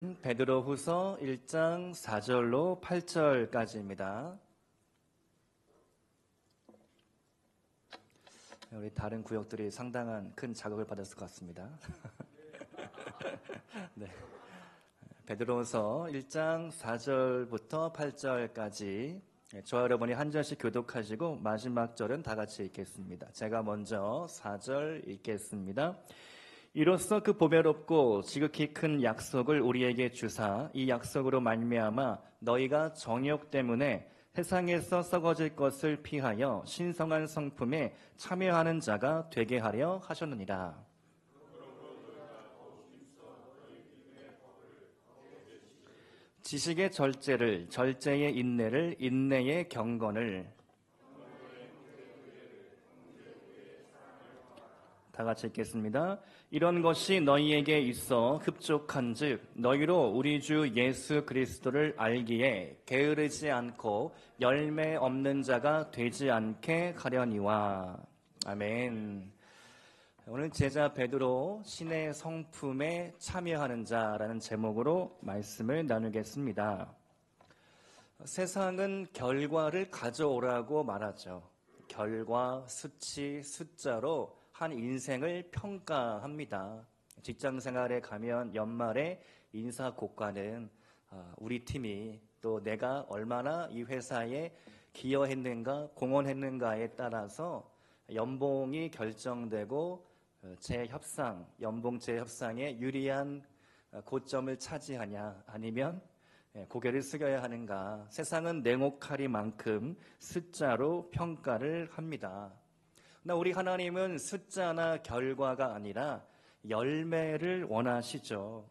베드로후서 1장 4절로 8절까지입니다. 우리 다른 구역들이 상당한 큰 자극을 받았을 것 같습니다. 네. 베드로후서 1장 4절부터 8절까지 저와 여러분이 한 절씩 교독하시고 마지막 절은 다 같이 읽겠습니다. 제가 먼저 4절 읽겠습니다. 이로써 그 보배롭고 지극히 큰 약속을 우리에게 주사 이 약속으로 말미암아 너희가 정욕 때문에 세상에서 썩어질 것을 피하여 신성한 성품에 참여하는 자가 되게 하려 하셨느니라. 지식의 절제를, 절제의 인내를, 인내의 경건을, 다 같이 읽겠습니다. 이런 것이 너희에게 있어 흡족한즉 너희로 우리 주 예수 그리스도를 알기에 게으르지 않고 열매 없는 자가 되지 않게 하려니와. 아멘. 오늘 제자 베드로 신의 성품에 참여하는 자라는 제목으로 말씀을 나누겠습니다. 세상은 결과를 가져오라고 말하죠. 결과, 수치, 숫자로 한 인생을 평가합니다. 직장생활에 가면 연말에 인사고과는 우리 팀이 또 내가 얼마나 이 회사에 기여했는가, 공헌했는가에 따라서 연봉이 결정되고 재협상, 연봉 재협상에 유리한 고점을 차지하냐 아니면 고개를 숙여야 하는가. 세상은 냉혹하리만큼 숫자로 평가를 합니다. 그러나 우리 하나님은 숫자나 결과가 아니라 열매를 원하시죠.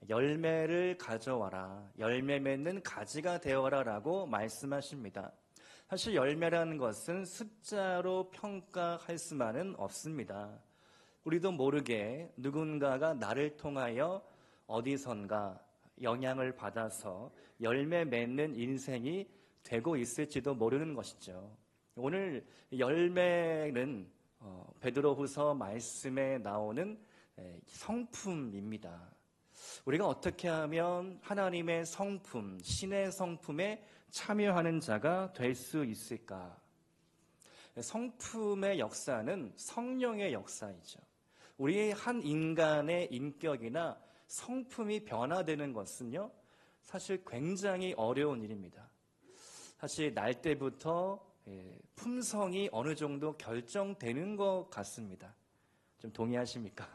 열매를 가져와라. 열매 맺는 가지가 되어라 라고 말씀하십니다. 사실 열매라는 것은 숫자로 평가할 수만은 없습니다. 우리도 모르게 누군가가 나를 통하여 어디선가 영향을 받아서 열매 맺는 인생이 되고 있을지도 모르는 것이죠. 오늘 열매는 베드로후서 말씀에 나오는 성품입니다. 우리가 어떻게 하면 하나님의 성품, 신의 성품에 참여하는 자가 될 수 있을까? 성품의 역사는 성령의 역사이죠. 우리 한 인간의 인격이나 성품이 변화되는 것은요, 사실 굉장히 어려운 일입니다. 사실 날 때부터 품성이 어느 정도 결정되는 것 같습니다. 좀 동의하십니까?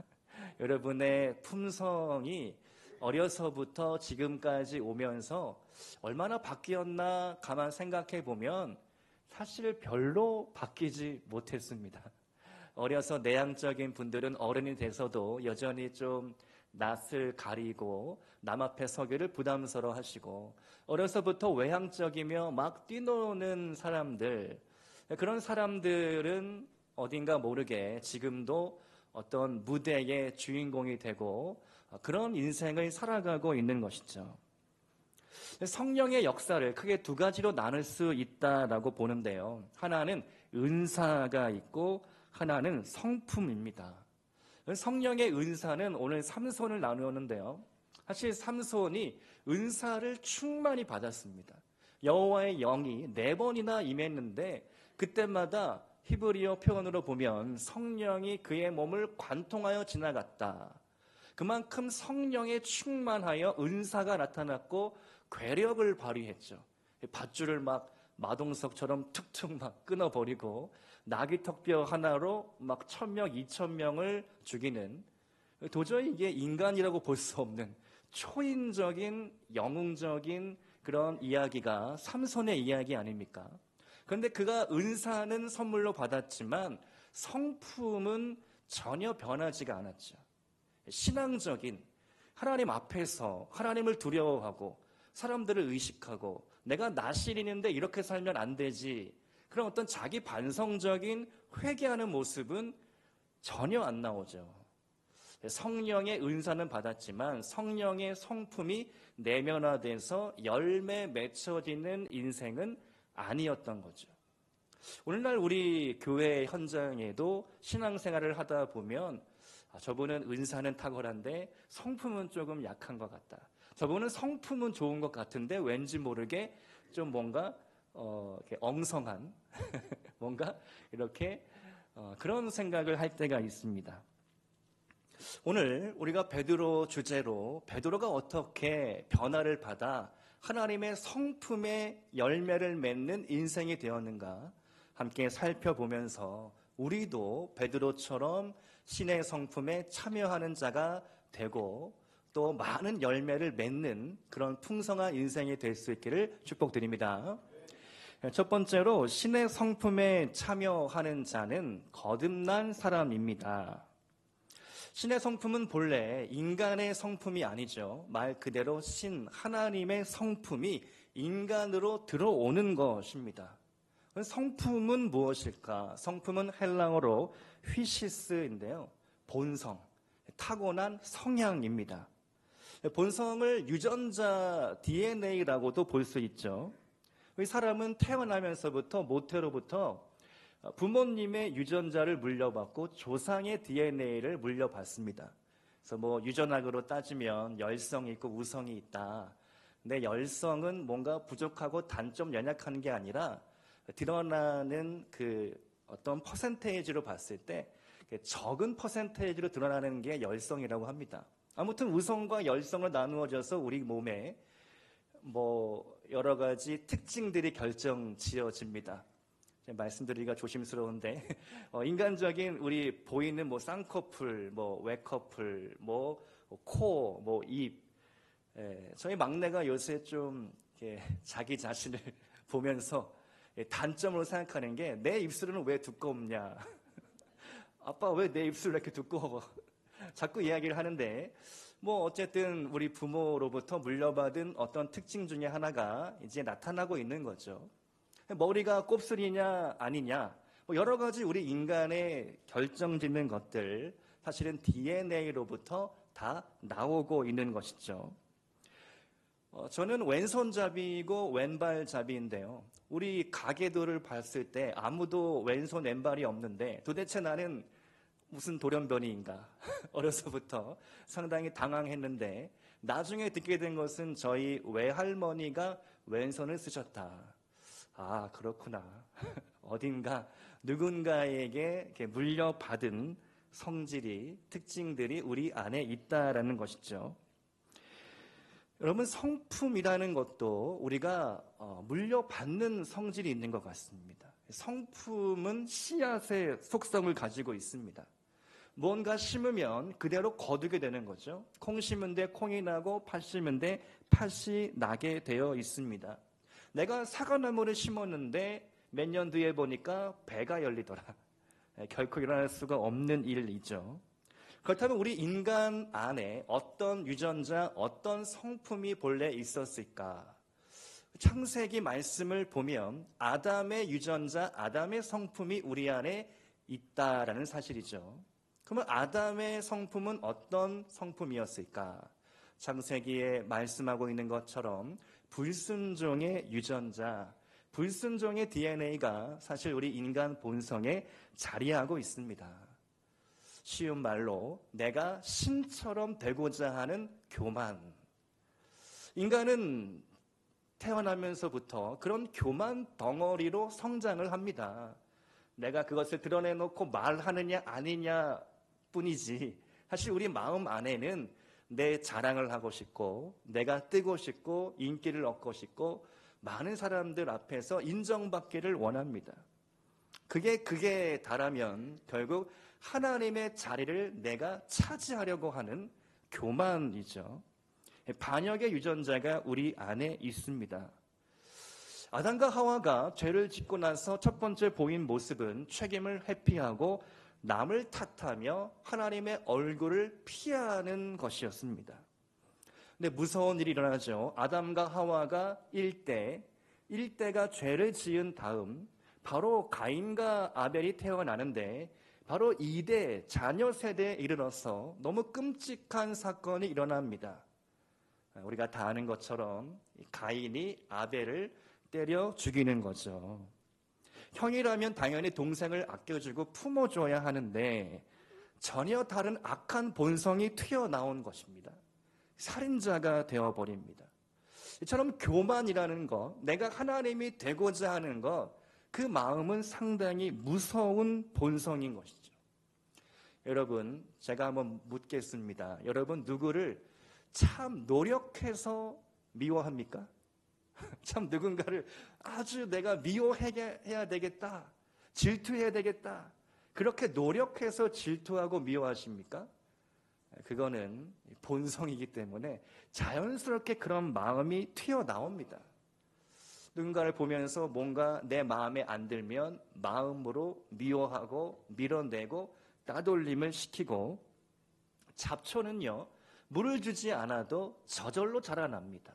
여러분의 품성이 어려서부터 지금까지 오면서 얼마나 바뀌었나 가만 생각해 보면 사실 별로 바뀌지 못했습니다. 어려서 내향적인 분들은 어른이 돼서도 여전히 좀 낯을 가리고 남 앞에 서기를 부담스러워 하시고, 어려서부터 외향적이며 막 뛰노는 사람들, 그런 사람들은 어딘가 모르게 지금도 어떤 무대의 주인공이 되고 그런 인생을 살아가고 있는 것이죠. 성령의 역사를 크게 두 가지로 나눌 수 있다라고 보는데요. 하나는 은사가 있고 하나는 성품입니다. 성령의 은사는 오늘 삼손을 나누었는데요. 사실 삼손이 은사를 충만히 받았습니다. 여호와의 영이 4번이나 임했는데 그때마다 히브리어 표현으로 보면 성령이 그의 몸을 관통하여 지나갔다. 그만큼 성령에 충만하여 은사가 나타났고 괴력을 발휘했죠. 밧줄을 막 마동석처럼 툭툭 막 끊어버리고 나귀턱뼈 하나로 막 1000명, 2000명을 죽이는, 도저히 이게 인간이라고 볼 수 없는 초인적인 영웅적인 그런 이야기가 삼손의 이야기 아닙니까? 그런데 그가 은사는 선물로 받았지만 성품은 전혀 변하지가 않았죠. 신앙적인, 하나님 앞에서 하나님을 두려워하고 사람들을 의식하고 내가 나실인인데 이렇게 살면 안 되지, 그런 어떤 자기 반성적인 회개하는 모습은 전혀 안 나오죠. 성령의 은사는 받았지만 성령의 성품이 내면화돼서 열매 맺혀지는 인생은 아니었던 거죠. 오늘날 우리 교회 현장에도 신앙생활을 하다 보면 저분은 은사는 탁월한데 성품은 조금 약한 것 같다. 저분은 성품은 좋은 것 같은데 왠지 모르게 좀 뭔가 이렇게 엉성한 뭔가 이렇게 그런 생각을 할 때가 있습니다. 오늘 우리가 베드로 주제로 베드로가 어떻게 변화를 받아 하나님의 성품의 열매를 맺는 인생이 되었는가 함께 살펴보면서 우리도 베드로처럼 신의 성품에 참여하는 자가 되고 또 많은 열매를 맺는 그런 풍성한 인생이 될 수 있기를 축복드립니다. 첫 번째로 신의 성품에 참여하는 자는 거듭난 사람입니다. 신의 성품은 본래 인간의 성품이 아니죠. 말 그대로 신 하나님의 성품이 인간으로 들어오는 것입니다. 성품은 무엇일까? 성품은 헬라어로 휘시스인데요. 본성, 타고난 성향입니다. 본성을 유전자 DNA라고도 볼 수 있죠. 이 사람은 태어나면서부터 모태로부터 부모님의 유전자를 물려받고 조상의 DNA를 물려받습니다. 그래서 뭐 유전학으로 따지면 열성이 있고 우성이 있다. 근데 열성은 뭔가 부족하고 단점 연약한 게 아니라 드러나는 그 어떤 퍼센테이지로 봤을 때 적은 퍼센테이지로 드러나는 게 열성이라고 합니다. 아무튼 우성과 열성을 나누어져서 우리 몸에 뭐 여러 가지 특징들이 결정 지어집니다. 말씀드리기가 조심스러운데 인간적인 우리 보이는 뭐 쌍꺼풀, 뭐 외꺼풀, 뭐 코, 뭐 입. 저희 막내가 요새 좀 자기 자신을 보면서 단점으로 생각하는 게 내 입술은 왜 두껍냐? 아빠 왜 내 입술 이렇게 두꺼워? 자꾸 이야기를 하는데 뭐 어쨌든 우리 부모로부터 물려받은 어떤 특징 중에 하나가 이제 나타나고 있는 거죠. 머리가 곱슬이냐 아니냐 뭐 여러 가지 우리 인간의 결정짓는 것들 사실은 DNA로부터 다 나오고 있는 것이죠. 저는 왼손잡이고 왼발잡이인데요. 우리 가게들을 봤을 때 아무도 왼손 왼발이 없는데 도대체 나는 무슨 돌연변이인가 어려서부터 상당히 당황했는데 나중에 듣게 된 것은 저희 외할머니가 왼손을 쓰셨다. 아, 그렇구나. 어딘가 누군가에게 이렇게 물려받은 성질이, 특징들이 우리 안에 있다라는 것이죠. 여러분, 성품이라는 것도 우리가 물려받는 성질이 있는 것 같습니다. 성품은 씨앗의 속성을 가지고 있습니다. 뭔가 심으면 그대로 거두게 되는 거죠. 콩 심은 데 콩이 나고 팥 심은 데 팥이 나게 되어 있습니다. 내가 사과나무를 심었는데 몇 년 뒤에 보니까 배가 열리더라. 결코 일어날 수가 없는 일이죠. 그렇다면 우리 인간 안에 어떤 유전자, 어떤 성품이 본래 있었을까? 창세기 말씀을 보면 아담의 유전자, 아담의 성품이 우리 안에 있다라는 사실이죠. 그러면 아담의 성품은 어떤 성품이었을까? 창세기에 말씀하고 있는 것처럼 불순종의 유전자, 불순종의 DNA가 사실 우리 인간 본성에 자리하고 있습니다. 쉬운 말로 내가 신처럼 되고자 하는 교만. 인간은 태어나면서부터 그런 교만 덩어리로 성장을 합니다. 내가 그것을 드러내놓고 말하느냐 아니냐 뿐이지 사실 우리 마음 안에는 내 자랑을 하고 싶고 내가 뜨고 싶고 인기를 얻고 싶고 많은 사람들 앞에서 인정받기를 원합니다. 그게 다라면 결국 하나님의 자리를 내가 차지하려고 하는 교만이죠. 반역의 유전자가 우리 안에 있습니다. 아담과 하와가 죄를 짓고 나서 첫 번째 보인 모습은 책임을 회피하고 남을 탓하며 하나님의 얼굴을 피하는 것이었습니다. 근데 무서운 일이 일어나죠. 아담과 하와가 일대가 죄를 지은 다음 바로 가인과 아벨이 태어나는데 바로 2대 자녀 세대에 이르러서 너무 끔찍한 사건이 일어납니다. 우리가 다 아는 것처럼 가인이 아벨을 때려 죽이는 거죠. 형이라면 당연히 동생을 아껴주고 품어줘야 하는데 전혀 다른 악한 본성이 튀어나온 것입니다. 살인자가 되어버립니다. 이처럼 교만이라는 것, 내가 하나님이 되고자 하는 것, 그 마음은 상당히 무서운 본성인 것이죠. 여러분, 제가 한번 묻겠습니다. 여러분, 누구를 참 노력해서 미워합니까? 참 누군가를 아주 내가 미워해야 되겠다, 질투해야 되겠다, 그렇게 노력해서 질투하고 미워하십니까? 그거는 본성이기 때문에 자연스럽게 그런 마음이 튀어나옵니다. 누군가를 보면서 뭔가 내 마음에 안 들면 마음으로 미워하고 밀어내고 따돌림을 시키고, 잡초는요, 물을 주지 않아도 저절로 자라납니다.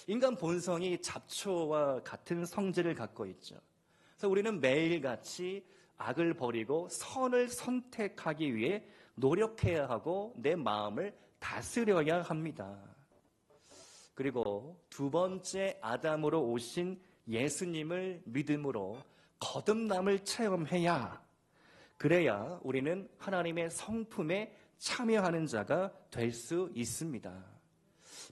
인간 본성이 잡초와 같은 성질을 갖고 있죠. 그래서 우리는 매일같이 악을 버리고 선을 선택하기 위해 노력해야 하고 내 마음을 다스려야 합니다. 그리고 두 번째 아담으로 오신 예수님을 믿음으로 거듭남을 체험해야, 그래야 우리는 하나님의 성품에 참여하는 자가 될 수 있습니다.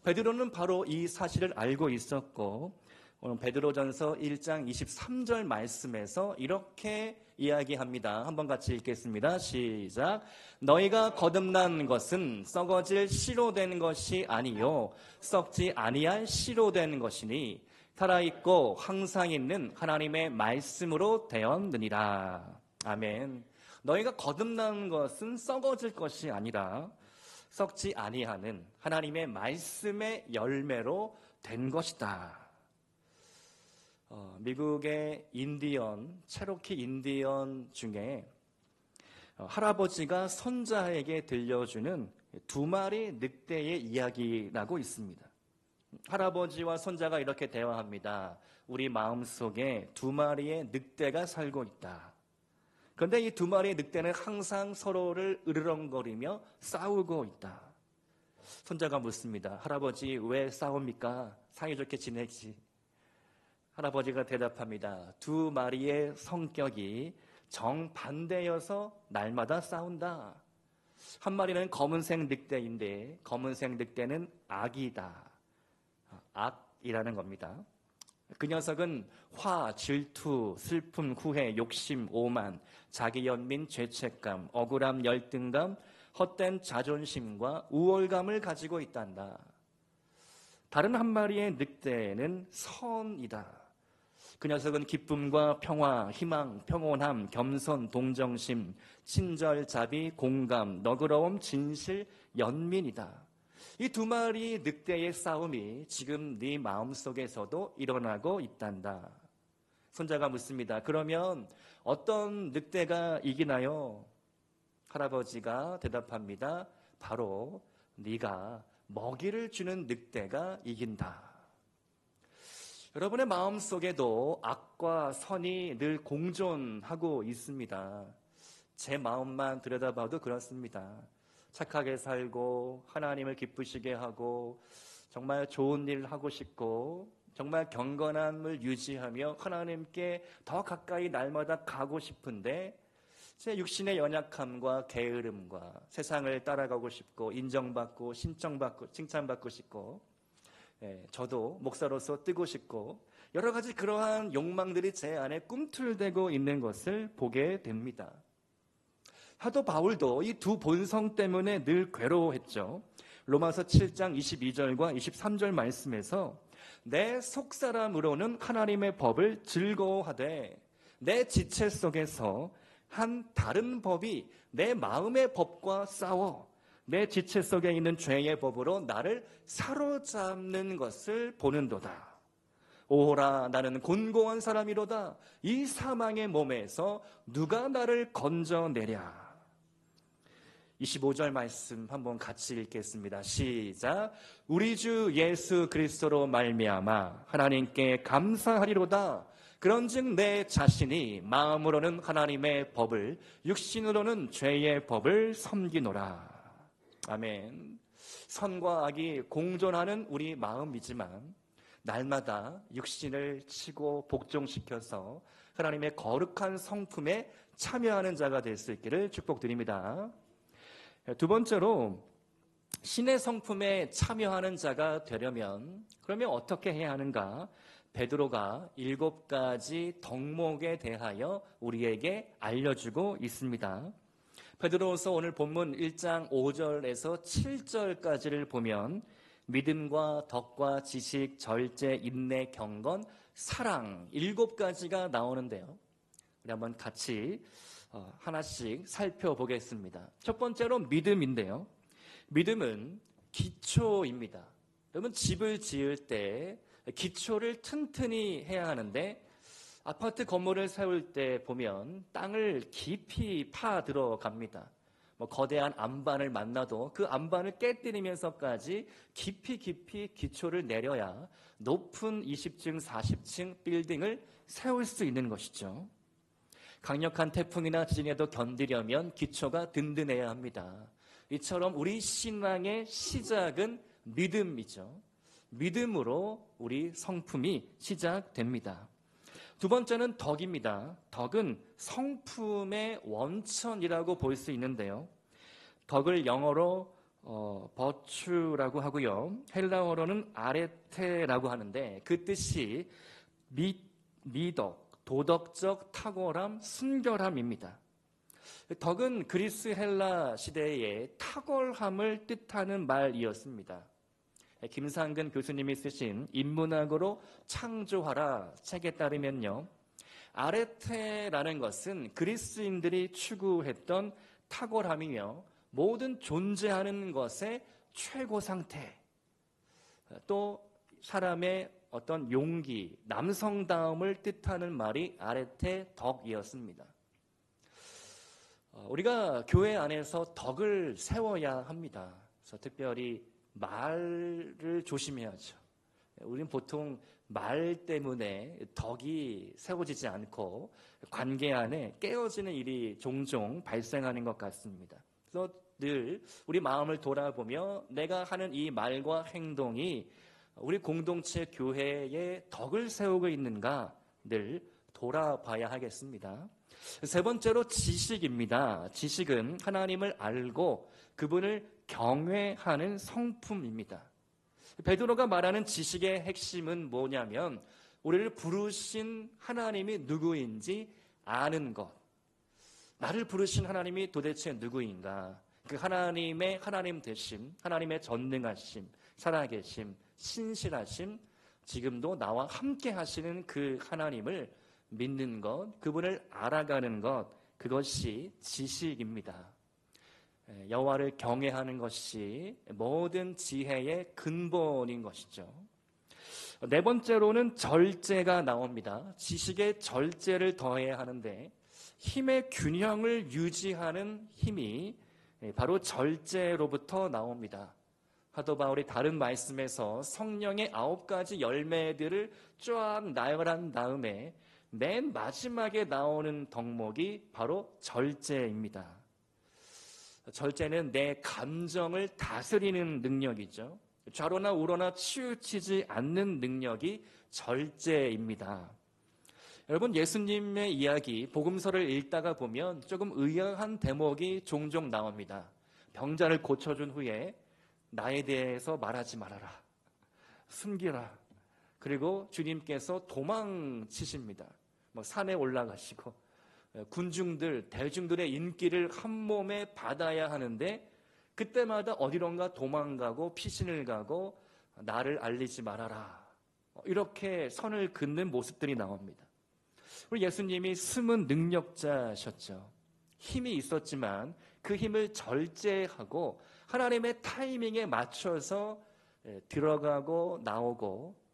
베드로는 바로 이 사실을 알고 있었고, 오늘 베드로전서 1장 23절 말씀에서 이렇게 이야기합니다. 한번 같이 읽겠습니다. 시작. 너희가 거듭난 것은 썩어질 씨로 된 것이 아니요 썩지 아니할 씨로 된 것이니 살아있고 항상 있는 하나님의 말씀으로 되었느니라. 아멘. 너희가 거듭난 것은 썩어질 것이 아니라 썩지 아니하는 하나님의 말씀의 열매로 된 것이다. 미국의 인디언, 체로키 인디언 중에 할아버지가 손자에게 들려주는 두 마리 늑대의 이야기라고 있습니다. 할아버지와 손자가 이렇게 대화합니다. 우리 마음속에 두 마리의 늑대가 살고 있다. 그런데 이 두 마리의 늑대는 항상 서로를 으르렁거리며 싸우고 있다. 손자가 묻습니다. 할아버지, 왜 싸웁니까? 사이좋게 지내지. 할아버지가 대답합니다. 두 마리의 성격이 정반대여서 날마다 싸운다. 한 마리는 검은색 늑대인데 검은색 늑대는 악이다. 악이라는 겁니다. 그 녀석은 화, 질투, 슬픔, 후회, 욕심, 오만, 자기 연민, 죄책감, 억울함, 열등감, 헛된 자존심과 우월감을 가지고 있단다. 다른 한 마리의 늑대는 선이다. 그 녀석은 기쁨과 평화, 희망, 평온함, 겸손, 동정심, 친절, 자비, 공감, 너그러움, 진실, 연민이다. 이 두 마리 늑대의 싸움이 지금 네 마음속에서도 일어나고 있단다. 손자가 묻습니다. 그러면 어떤 늑대가 이기나요? 할아버지가 대답합니다. 바로 네가 먹이를 주는 늑대가 이긴다. 여러분의 마음속에도 악과 선이 늘 공존하고 있습니다. 제 마음만 들여다봐도 그렇습니다. 착하게 살고 하나님을 기쁘시게 하고 정말 좋은 일 하고 싶고 정말 경건함을 유지하며 하나님께 더 가까이 날마다 가고 싶은데 제 육신의 연약함과 게으름과 세상을 따라가고 싶고 인정받고 신청받고 칭찬받고 싶고 저도 목사로서 뜨고 싶고 여러 가지 그러한 욕망들이 제 안에 꿈틀대고 있는 것을 보게 됩니다. 사도 바울도 이 두 본성 때문에 늘 괴로워했죠. 로마서 7장 22절과 23절 말씀에서 내 속사람으로는 하나님의 법을 즐거워하되 내 지체 속에서 한 다른 법이 내 마음의 법과 싸워 내 지체 속에 있는 죄의 법으로 나를 사로잡는 것을 보는도다. 오호라 나는 곤고한 사람이로다. 이 사망의 몸에서 누가 나를 건져내랴. 25절 말씀 한번 같이 읽겠습니다. 시작. 우리 주 예수 그리스도로 말미암아 하나님께 감사하리로다. 그런즉 내 자신이 마음으로는 하나님의 법을 육신으로는 죄의 법을 섬기노라. 아멘. 선과 악이 공존하는 우리 마음이지만 날마다 육신을 치고 복종시켜서 하나님의 거룩한 성품에 참여하는 자가 될 수 있기를 축복드립니다. 두 번째로 신의 성품에 참여하는 자가 되려면 그러면 어떻게 해야 하는가? 베드로가 7가지 덕목에 대하여 우리에게 알려주고 있습니다. 베드로서 오늘 본문 1장 5절에서 7절까지를 보면 믿음과 덕과 지식, 절제, 인내, 경건, 사랑 7가지가 나오는데요. 우리 한번 같이 하나씩 살펴보겠습니다. 첫 번째로 믿음인데요. 믿음은 기초입니다. 여러분 집을 지을 때 기초를 튼튼히 해야 하는데 아파트 건물을 세울 때 보면 땅을 깊이 파 들어갑니다. 거대한 안반을 만나도 그 안반을 깨뜨리면서까지 깊이 기초를 내려야 높은 20층, 40층 빌딩을 세울 수 있는 것이죠. 강력한 태풍이나 지진에도 견디려면 기초가 든든해야 합니다. 이처럼 우리 신앙의 시작은 믿음이죠. 믿음으로 우리 성품이 시작됩니다. 두 번째는 덕입니다. 덕은 성품의 원천이라고 볼 수 있는데요. 덕을 영어로 버추라고 하고요. 헬라어로는 아레테라고 하는데 그 뜻이 미덕, 도덕적 탁월함, 순결함입니다. 덕은 그리스 헬라 시대의 탁월함을 뜻하는 말이었습니다. 김상근 교수님이 쓰신 인문학으로 창조하라 책에 따르면요. 아레테라는 것은 그리스인들이 추구했던 탁월함이며 모든 존재하는 것의 최고 상태, 또 사람의 어떤 용기, 남성다움을 뜻하는 말이 아레테 덕이었습니다. 우리가 교회 안에서 덕을 세워야 합니다. 그래서 특별히 말을 조심해야죠. 우리는 보통 말 때문에 덕이 세워지지 않고 관계 안에 깨어지는 일이 종종 발생하는 것 같습니다. 그래서 늘 우리 마음을 돌아보며 내가 하는 이 말과 행동이 우리 공동체 교회에 덕을 세우고 있는가 늘 돌아봐야 하겠습니다. 세 번째로 지식입니다. 지식은 하나님을 알고 그분을 경외하는 성품입니다. 베드로가 말하는 지식의 핵심은 뭐냐면 우리를 부르신 하나님이 누구인지 아는 것. 나를 부르신 하나님이 도대체 누구인가? 그 하나님의 하나님 되심, 하나님의 전능하심, 살아계심, 신실하심, 지금도 나와 함께 하시는 그 하나님을 믿는 것, 그분을 알아가는 것, 그것이 지식입니다. 여호와를 경외하는 것이 모든 지혜의 근본인 것이죠. 네 번째로는 절제가 나옵니다. 지식에 절제를 더해야 하는데 힘의 균형을 유지하는 힘이 바로 절제로부터 나옵니다. 사도 바울이 다른 말씀에서 성령의 9가지 열매들을 쫙 나열한 다음에 맨 마지막에 나오는 덕목이 바로 절제입니다. 절제는 내 감정을 다스리는 능력이죠. 좌로나 우로나 치우치지 않는 능력이 절제입니다. 여러분, 예수님의 이야기, 복음서를 읽다가 보면 조금 의아한 대목이 종종 나옵니다. 병자를 고쳐준 후에 나에 대해서 말하지 말아라, 숨기라. 그리고 주님께서 도망치십니다. 산에 올라가시고 군중들, 대중들의 인기를 한 몸에 받아야 하는데 그때마다 어디론가 도망가고 피신을 가고 나를 알리지 말아라. 이렇게 선을 긋는 모습들이 나옵니다. 우리 예수님이 숨은 능력자셨죠. 힘이 있었지만 그 힘을 절제하고 하나님의 타이밍에 맞춰서 들어가고 나오고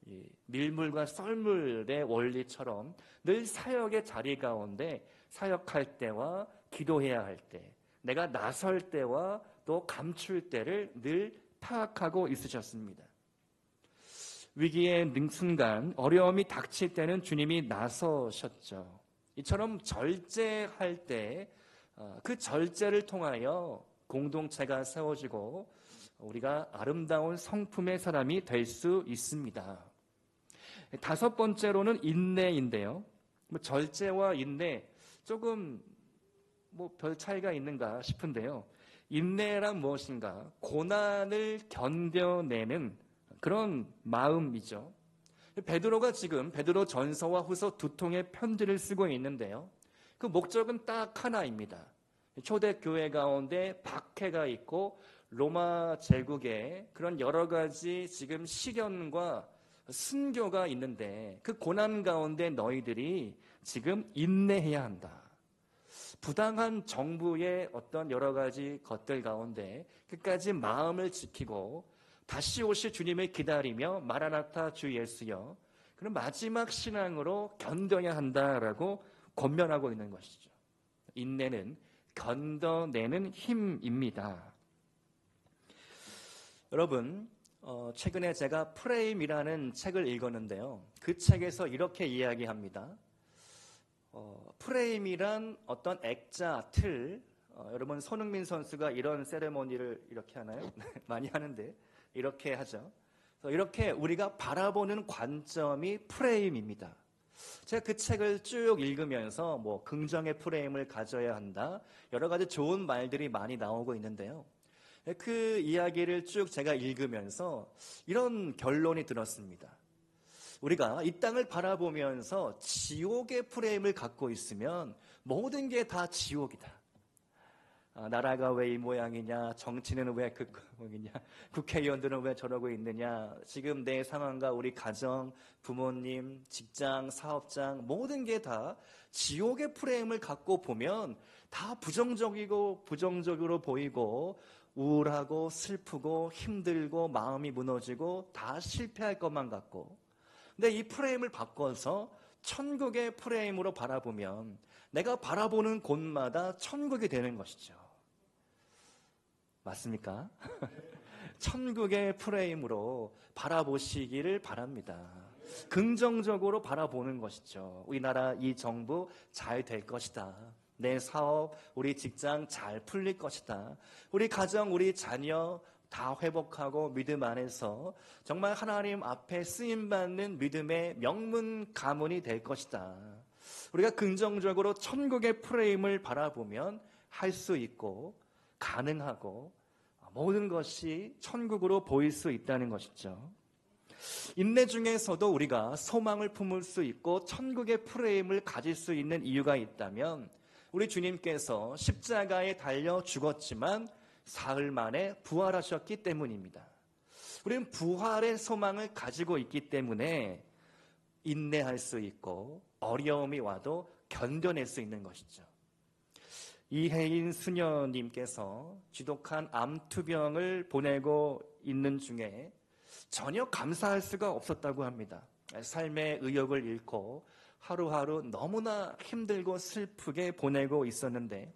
밀물과 썰물의 원리처럼 늘 사역의 자리 가운데 사역할 때와 기도해야 할 때, 내가 나설 때와 또 감출 때를 늘 파악하고 있으셨습니다. 위기의 순간, 어려움이 닥칠 때는 주님이 나서셨죠. 이처럼 절제할 때 그 절제를 통하여 공동체가 세워지고 우리가 아름다운 성품의 사람이 될 수 있습니다. 다섯 번째로는 인내인데요. 절제와 인내 조금 별 차이가 있는가 싶은데요. 인내란 무엇인가? 고난을 견뎌내는 그런 마음이죠. 베드로가 지금 베드로 전서와 후서 두 통의 편지를 쓰고 있는데요. 그 목적은 딱 하나입니다. 초대교회 가운데 박해가 있고 로마 제국에 그런 여러 가지 지금 시련과 순교가 있는데 그 고난 가운데 너희들이 지금 인내해야 한다. 부당한 정부의 어떤 여러 가지 것들 가운데 끝까지 마음을 지키고 다시 오실 주님을 기다리며 마라나타 주 예수여 그런 마지막 신앙으로 견뎌야 한다라고 권면하고 있는 것이죠. 인내는 견뎌내는 힘입니다. 여러분, 최근에 제가 프레임이라는 책을 읽었는데요. 그 책에서 이렇게 이야기합니다. 프레임이란 어떤 액자, 틀, 여러분 손흥민 선수가 이런 세레모니를 이렇게 하나요? 많이 하는데 이렇게 하죠. 이렇게 우리가 바라보는 관점이 프레임입니다. 제가 그 책을 쭉 읽으면서 뭐 긍정의 프레임을 가져야 한다, 여러 가지 좋은 말들이 많이 나오고 있는데요. 그 이야기를 쭉 제가 읽으면서 이런 결론이 들었습니다. 우리가 이 땅을 바라보면서 지옥의 프레임을 갖고 있으면 모든 게 다 지옥이다. 나라가 왜 이 모양이냐, 정치는 왜 그 모양이냐, 국회의원들은 왜 저러고 있느냐, 지금 내 상황과 우리 가정, 부모님, 직장, 사업장 모든 게 다 지옥의 프레임을 갖고 보면 다 부정적으로 보이고 우울하고 슬프고 힘들고 마음이 무너지고 다 실패할 것만 같고, 근데 이 프레임을 바꿔서 천국의 프레임으로 바라보면 내가 바라보는 곳마다 천국이 되는 것이죠. 맞습니까? 천국의 프레임으로 바라보시기를 바랍니다. 긍정적으로 바라보는 것이죠. 우리나라 이 정부 잘 될 것이다. 내 사업, 우리 직장 잘 풀릴 것이다. 우리 가정, 우리 자녀 다 회복하고 믿음 안에서 정말 하나님 앞에 쓰임받는 믿음의 명문 가문이 될 것이다. 우리가 긍정적으로 천국의 프레임을 바라보면 할 수 있고 가능하고 모든 것이 천국으로 보일 수 있다는 것이죠. 인내 중에서도 우리가 소망을 품을 수 있고 천국의 프레임을 가질 수 있는 이유가 있다면 우리 주님께서 십자가에 달려 죽었지만 사흘 만에 부활하셨기 때문입니다. 우리는 부활의 소망을 가지고 있기 때문에 인내할 수 있고 어려움이 와도 견뎌낼 수 있는 것이죠. 이혜인 수녀님께서 지독한 암투병을 보내고 있는 중에 전혀 감사할 수가 없었다고 합니다. 삶의 의욕을 잃고 하루하루 너무나 힘들고 슬프게 보내고 있었는데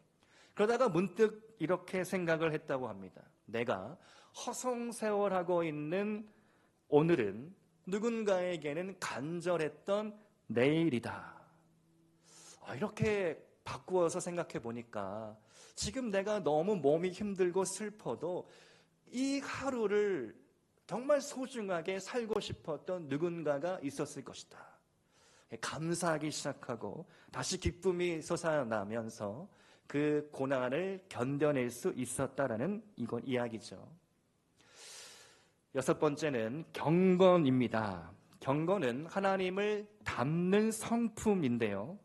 그러다가 문득 이렇게 생각을 했다고 합니다. 내가 허송세월하고 있는 오늘은 누군가에게는 간절했던 내일이다. 이렇게 바꾸어서 생각해 보니까 지금 내가 너무 몸이 힘들고 슬퍼도 이 하루를 정말 소중하게 살고 싶었던 누군가가 있었을 것이다. 감사하기 시작하고 다시 기쁨이 솟아나면서 그 고난을 견뎌낼 수 있었다라는 이건 이야기죠. 여섯 번째는 경건입니다. 경건은 하나님을 닮는 성품인데요.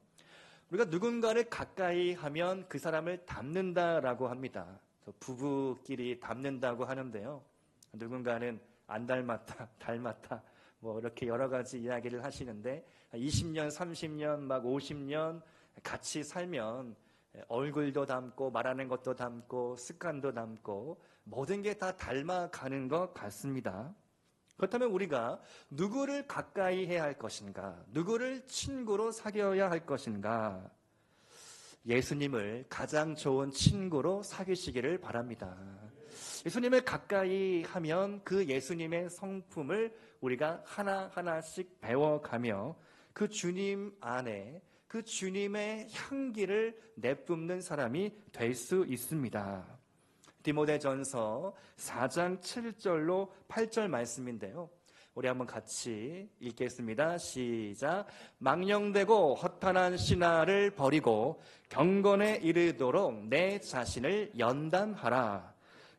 우리가 누군가를 가까이 하면 그 사람을 닮는다라고 합니다. 부부끼리 닮는다고 하는데요. 누군가는 안 닮았다, 닮았다, 뭐 이렇게 여러 가지 이야기를 하시는데 20년, 30년, 막 50년 같이 살면 얼굴도 닮고 말하는 것도 닮고 습관도 닮고 모든 게 다 닮아가는 것 같습니다. 그렇다면 우리가 누구를 가까이 해야 할 것인가? 누구를 친구로 사귀어야 할 것인가? 예수님을 가장 좋은 친구로 사귀시기를 바랍니다. 예수님을 가까이 하면 그 예수님의 성품을 우리가 하나하나씩 배워가며 그 주님 안에 그 주님의 향기를 내뿜는 사람이 될 수 있습니다. 디모데전서 4장 7절로 8절 말씀인데요. 우리 한번 같이 읽겠습니다. 시작. 망령되고 허탄한 신화를 버리고 경건에 이르도록 내 자신을 연단하라.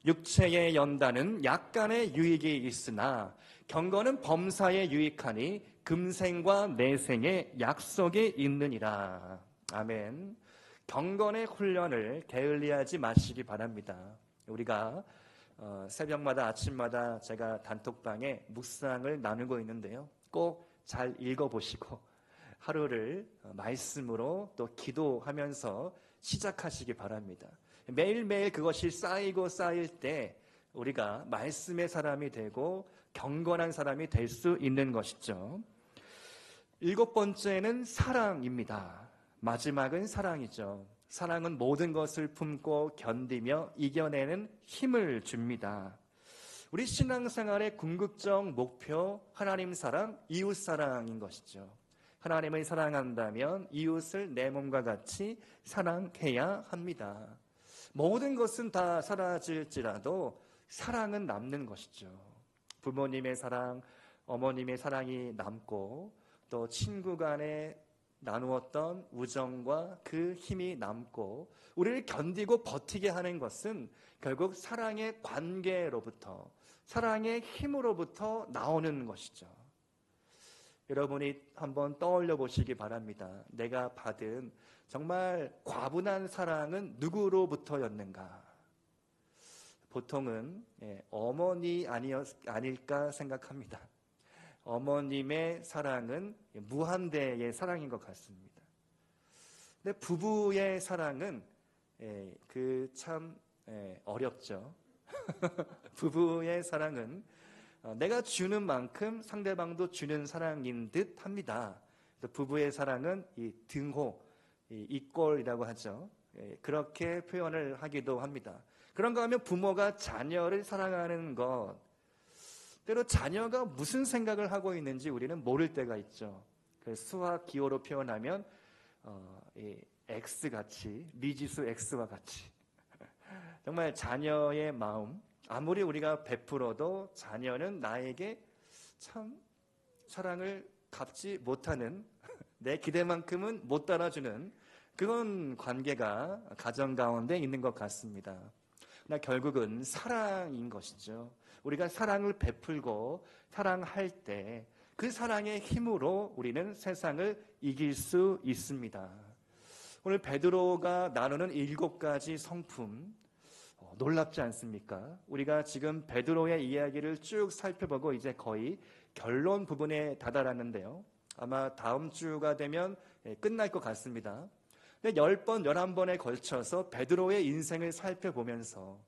육체의 연단은 약간의 유익이 있으나 경건은 범사에 유익하니 금생과 내생에 약속이 있느니라. 아멘. 경건의 훈련을 게을리하지 마시기 바랍니다. 우리가 새벽마다 아침마다 제가 단톡방에 묵상을 나누고 있는데요. 꼭 잘 읽어보시고 하루를 말씀으로 또 기도하면서 시작하시기 바랍니다. 매일매일 그것이 쌓이고 쌓일 때 우리가 말씀의 사람이 되고 경건한 사람이 될 수 있는 것이죠. 7번째는 사랑입니다. 마지막은 사랑이죠. 사랑은 모든 것을 품고 견디며 이겨내는 힘을 줍니다. 우리 신앙생활의 궁극적 목표, 하나님 사랑, 이웃 사랑인 것이죠. 하나님을 사랑한다면 이웃을 내 몸과 같이 사랑해야 합니다. 모든 것은 다 사라질지라도 사랑은 남는 것이죠. 부모님의 사랑, 어머님의 사랑이 남고 또 친구 간에 나누었던 우정과 그 힘이 남고 우리를 견디고 버티게 하는 것은 결국 사랑의 관계로부터, 사랑의 힘으로부터 나오는 것이죠. 여러분이 한번 떠올려 보시기 바랍니다. 내가 받은 정말 과분한 사랑은 누구로부터였는가? 보통은 어머니 아닐까 생각합니다. 어머님의 사랑은 무한대의 사랑인 것 같습니다. 근데 부부의 사랑은 참 어렵죠. 부부의 사랑은 내가 주는 만큼 상대방도 주는 사랑인 듯 합니다. 부부의 사랑은 이 등호, 이 이꼴이라고 하죠. 그렇게 표현을 하기도 합니다. 그런가 하면 부모가 자녀를 사랑하는 것, 때로 자녀가 무슨 생각을 하고 있는지 우리는 모를 때가 있죠. 수학 기호로 표현하면 X같이, 미지수 X와 같이 정말 자녀의 마음, 아무리 우리가 베풀어도 자녀는 나에게 참 사랑을 갚지 못하는, 내 기대만큼은 못 따라주는 그런 관계가 가정 가운데 있는 것 같습니다. 그러나 결국은 사랑인 것이죠. 우리가 사랑을 베풀고 사랑할 때 그 사랑의 힘으로 우리는 세상을 이길 수 있습니다. 오늘 베드로가 나누는 7가지 성품, 놀랍지 않습니까? 우리가 지금 베드로의 이야기를 쭉 살펴보고 이제 거의 결론 부분에 다다랐는데요. 아마 다음 주가 되면 끝날 것 같습니다. 근데 10번, 11번에 걸쳐서 베드로의 인생을 살펴보면서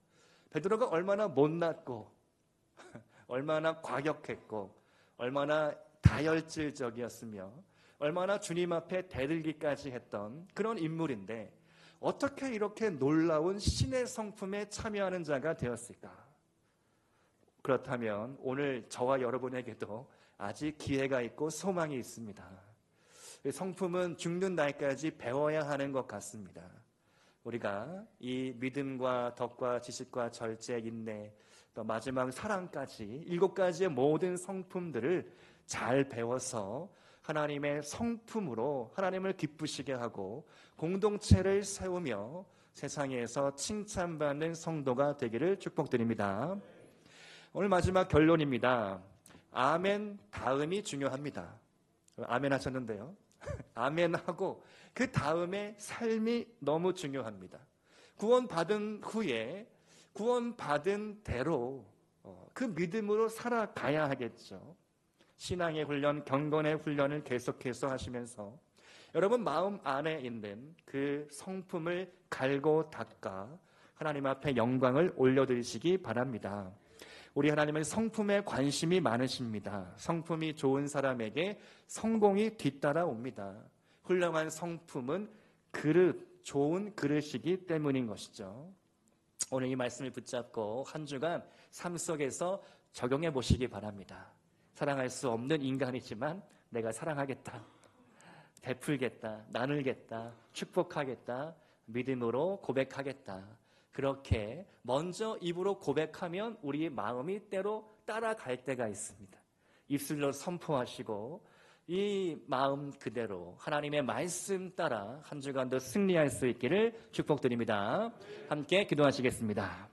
베드로가 얼마나 못났고 얼마나 과격했고 얼마나 다혈질적이었으며 얼마나 주님 앞에 대들기까지 했던 그런 인물인데 어떻게 이렇게 놀라운 신의 성품에 참여하는 자가 되었을까? 그렇다면 오늘 저와 여러분에게도 아직 기회가 있고 소망이 있습니다. 성품은 죽는 날까지 배워야 하는 것 같습니다. 우리가 이 믿음과 덕과 지식과 절제, 인내, 또 마지막 사랑까지 7가지의 모든 성품들을 잘 배워서 하나님의 성품으로 하나님을 기쁘시게 하고 공동체를 세우며 세상에서 칭찬받는 성도가 되기를 축복드립니다. 오늘 마지막 결론입니다. 아멘 다음이 중요합니다. 아멘 하셨는데요. 아멘 하고 그 다음에 삶이 너무 중요합니다. 구원받은 후에 구원받은 대로 그 믿음으로 살아가야 하겠죠. 신앙의 훈련, 경건의 훈련을 계속해서 하시면서 여러분 마음 안에 있는 그 성품을 갈고 닦아 하나님 앞에 영광을 올려드리시기 바랍니다. 우리 하나님은 성품에 관심이 많으십니다. 성품이 좋은 사람에게 성공이 뒤따라옵니다. 훌륭한 성품은 좋은 그릇이기 때문인 것이죠. 오늘 이 말씀을 붙잡고 한 주간 삶 속에서 적용해 보시기 바랍니다. 사랑할 수 없는 인간이지만 내가 사랑하겠다, 베풀겠다, 나누겠다, 축복하겠다, 믿음으로 고백하겠다. 그렇게 먼저 입으로 고백하면 우리의 마음이 때로 따라갈 때가 있습니다. 입술로 선포하시고 이 마음 그대로 하나님의 말씀 따라 한 주간도 승리할 수 있기를 축복드립니다. 함께 기도하시겠습니다.